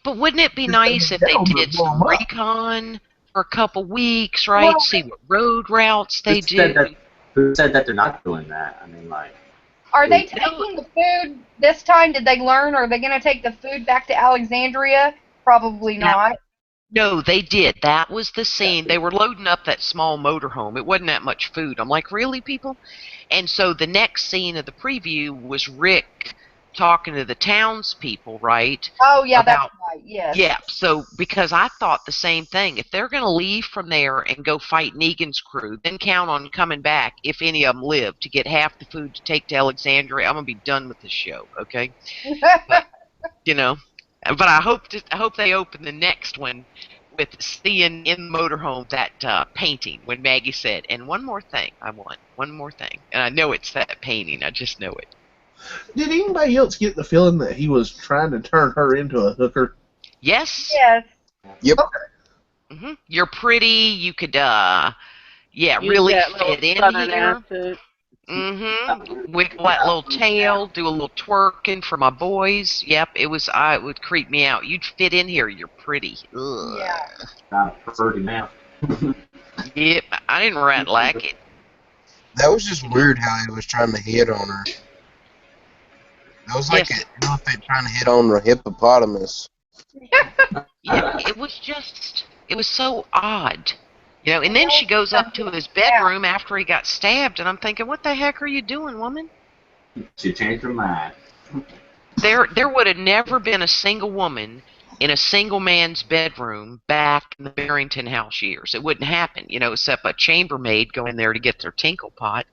But wouldn't it be nice if they did some recon for a couple weeks, right? Well, see what road routes they do. Who said that they're not doing that? I mean, like. Are they taking the food this time? Did they learn? Are they going to take the food back to Alexandria? Probably not. No, they did. That was the scene. They were loading up that small motorhome. It wasn't that much food. I'm like, really, people? And so the next scene of the preview was Rick talking to the townspeople, right? Oh, yeah, that's right, yes. Yeah, so because I thought the same thing. If they're going to leave from there and go fight Negan's crew, then count on coming back, if any of them live, to get half the food to take to Alexandria. I'm going to be done with this show, okay? But, but I hope they open the next one with seeing in the motorhome that painting when Maggie said, and one more thing I want, one more thing. And I know it's that painting. I just know it. Did anybody else get the feeling that he was trying to turn her into a hooker? Yes. Yes. Yep. Mm-hmm. You're pretty. You could, really fit in here. Mm-hmm. With that little tail, do a little twerking for my boys. Yep, it would creep me out. You'd fit in here. You're pretty. Ugh. Yeah. Not pretty now. Yep, I didn't like it. That was just weird how he was trying to hit on her. That was like Yes. an elephant trying to hit on a hippopotamus. Yeah, it was so odd. You know, and then she goes up to his bedroom after he got stabbed, and I'm thinking, what the heck are you doing, woman? She changed her mind. There would have never been a single woman in a single man's bedroom back in the Barrington House years. It wouldn't happen, you know, except a chambermaid go in there to get their tinkle pot.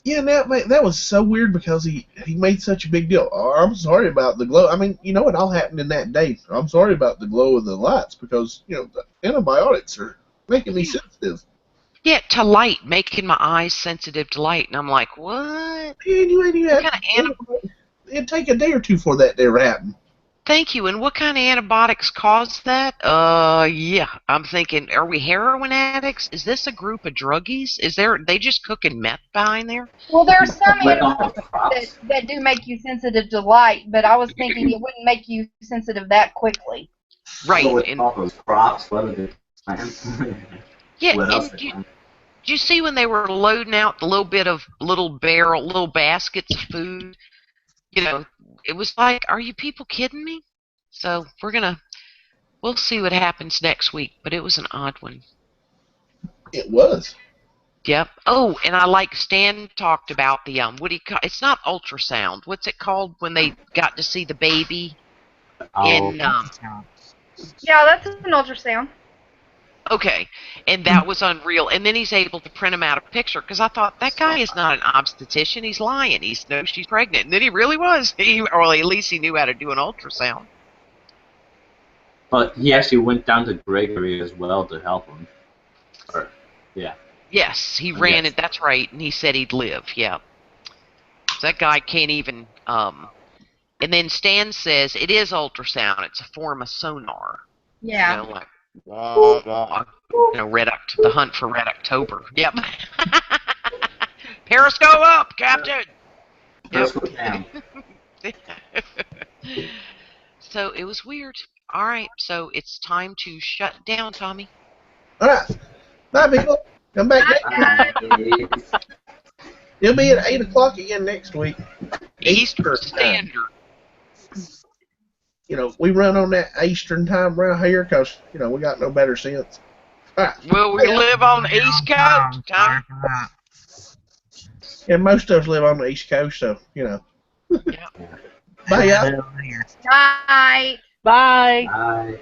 Yeah, that was so weird because he made such a big deal. Oh, I'm sorry about the glow. I mean, you know what all happened in that day? I'm sorry about the glow of the lights because, you know, the antibiotics are making me sensitive. Yeah, to light, making my eyes sensitive to light. And I'm like, what? And you ain't even What kind of it'd take a day or two for that to ever happen. Thank you. And what kind of antibiotics cause that? Yeah. I'm thinking, are we heroin addicts? Is this a group of druggies? They just cooking meth behind there? Well, there are some Like all the antibiotics crops. that do make you sensitive to light, but I was thinking it wouldn't make you sensitive that quickly. Right. So with And all those crops, what are they plants? yeah, What else and they plant? did you see when they were loading out the little baskets of food? You know, it was like, are you people kidding me? So we'll see what happens next week, but it was an odd one. It was. Yep. Oh, and I like Stan talked about the what do you call it's not ultrasound. What's it called when they got to see the baby Oh, in Yeah, that's an ultrasound. okay, and that was unreal. And then he's able to print him out a picture because I thought that guy is not an obstetrician. He's lying. He knows she's pregnant, and then he really was. Or at least he knew how to do an ultrasound. but he actually went down to Gregory as well to help him. Yeah. Yes, he ran Yes. it. That's right, and he said he'd live. Yeah, so that guy can't even. And then Stan says it is ultrasound. It's a form of sonar. Yeah. You know, like wah, wah, you know, the hunt for Red October. Yep. Periscope up, Captain. Yep. First go down. So it was weird. All right, so it's time to shut down, Tommy. All right. Bye, people. Come back next week. It'll be at 8 o'clock again next week. Eastern time. Standard. You know, we run on that Eastern time around here because, you know, we got no better sense. All right. Well, we live on the East Coast, Tommy. And most of us live on the East Coast, so, you know. Yeah. Bye, y'all. Night. Bye. Bye.